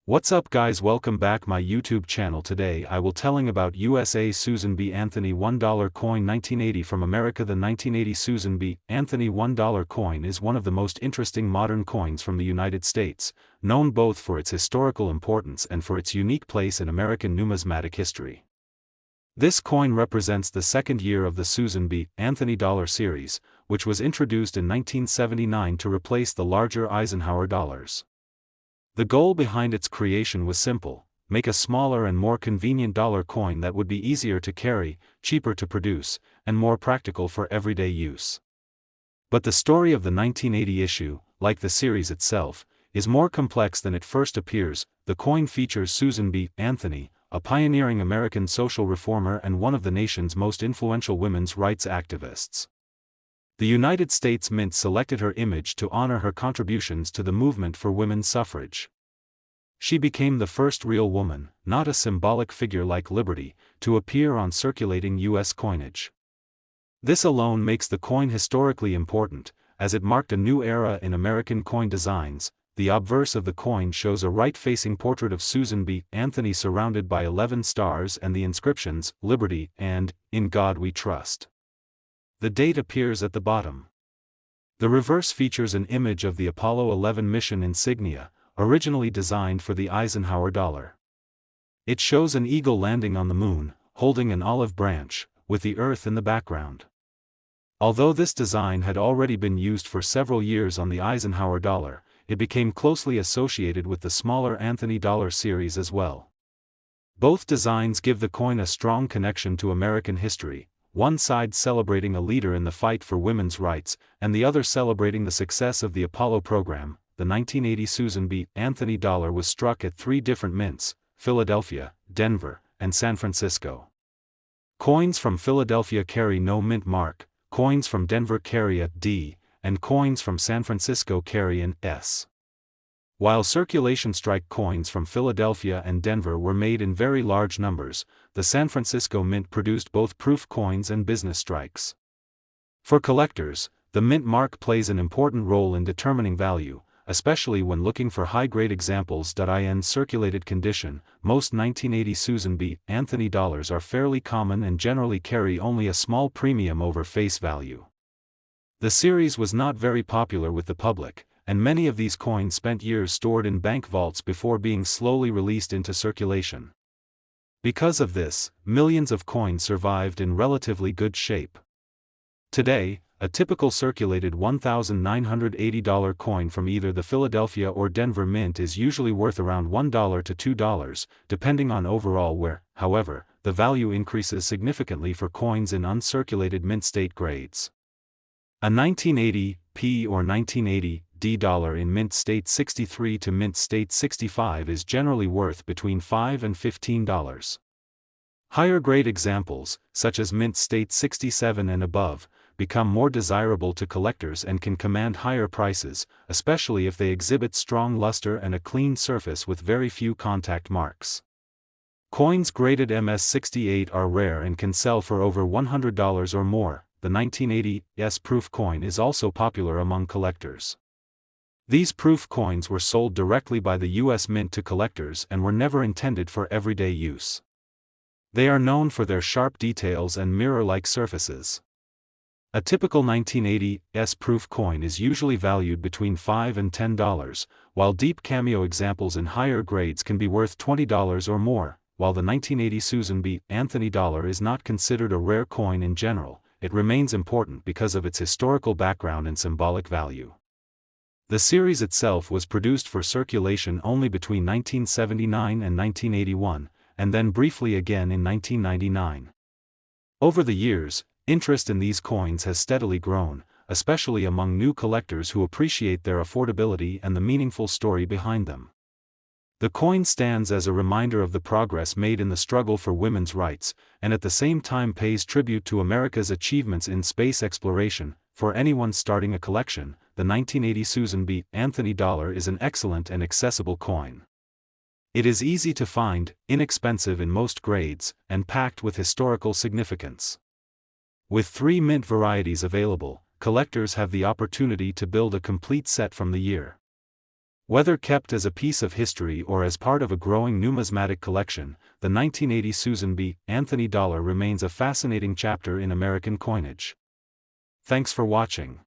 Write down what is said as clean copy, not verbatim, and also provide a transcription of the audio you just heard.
What's up guys, welcome back my YouTube channel. Today I will telling about USA Susan B. Anthony $1 coin 1980 from America. The 1980 Susan B. Anthony $1 coin is one of the most interesting modern coins from the United States, known both for its historical importance and for its unique place in American numismatic history. This coin represents the second year of the Susan B. Anthony dollar series, which was introduced in 1979 to replace the larger Eisenhower dollars. The goal behind its creation was simple: make a smaller and more convenient dollar coin that would be easier to carry, cheaper to produce, and more practical for everyday use. But the story of the 1980 issue, like the series itself, is more complex than it first appears. The coin features Susan B. Anthony, a pioneering American social reformer and one of the nation's most influential women's rights activists. The United States Mint selected her image to honor her contributions to the movement for women's suffrage. She became the first real woman, not a symbolic figure like Liberty, to appear on circulating U.S. coinage. This alone makes the coin historically important, as it marked a new era in American coin designs. The obverse of the coin shows a right-facing portrait of Susan B. Anthony surrounded by 11 stars and the inscriptions, "Liberty" and "In God We Trust." The date appears at the bottom. The reverse features an image of the Apollo 11 mission insignia, originally designed for the Eisenhower dollar. It shows an eagle landing on the moon, holding an olive branch, with the Earth in the background. Although this design had already been used for several years on the Eisenhower dollar, it became closely associated with the smaller Anthony dollar series as well. Both designs give the coin a strong connection to American history, one side celebrating a leader in the fight for women's rights, and the other celebrating the success of the Apollo program. The 1980 Susan B. Anthony dollar was struck at 3 different mints: Philadelphia, Denver, and San Francisco. Coins from Philadelphia carry no mint mark, coins from Denver carry a D, and coins from San Francisco carry an S. While circulation strike coins from Philadelphia and Denver were made in very large numbers, the San Francisco Mint produced both proof coins and business strikes. For collectors, the mint mark plays an important role in determining value, especially when looking for high-grade examples. In circulated condition, most 1980 Susan B. Anthony dollars are fairly common and generally carry only a small premium over face value. The series was not very popular with the public, and many of these coins spent years stored in bank vaults before being slowly released into circulation. Because of this, millions of coins survived in relatively good shape. Today, a typical circulated $1,980 coin from either the Philadelphia or Denver Mint is usually worth around $1 to $2, depending on overall wear. However, the value increases significantly for coins in uncirculated mint state grades. A 1980 P or 1980 D dollar in mint state 63 to mint state 65 is generally worth between $5 and $15. Higher grade examples, such as mint state 67 and above, become more desirable to collectors and can command higher prices, especially if they exhibit strong luster and a clean surface with very few contact marks. Coins graded MS68 are rare and can sell for over $100 or more. The 1980 S proof coin is also popular among collectors. These proof coins were sold directly by the U.S. Mint to collectors and were never intended for everyday use. They are known for their sharp details and mirror-like surfaces. A typical 1980 S proof coin is usually valued between $5 and $10, while deep cameo examples in higher grades can be worth $20 or more. While the 1980 Susan B. Anthony dollar is not considered a rare coin in general, it remains important because of its historical background and symbolic value. The series itself was produced for circulation only between 1979 and 1981, and then briefly again in 1999. Over the years, interest in these coins has steadily grown, especially among new collectors who appreciate their affordability and the meaningful story behind them. The coin stands as a reminder of the progress made in the struggle for women's rights, and at the same time pays tribute to America's achievements in space exploration. For anyone starting a collection, the 1980 Susan B. Anthony dollar is an excellent and accessible coin. It is easy to find, inexpensive in most grades, and packed with historical significance. With 3 mint varieties available, collectors have the opportunity to build a complete set from the year. Whether kept as a piece of history or as part of a growing numismatic collection, the 1980 Susan B. Anthony dollar remains a fascinating chapter in American coinage. Thanks for watching.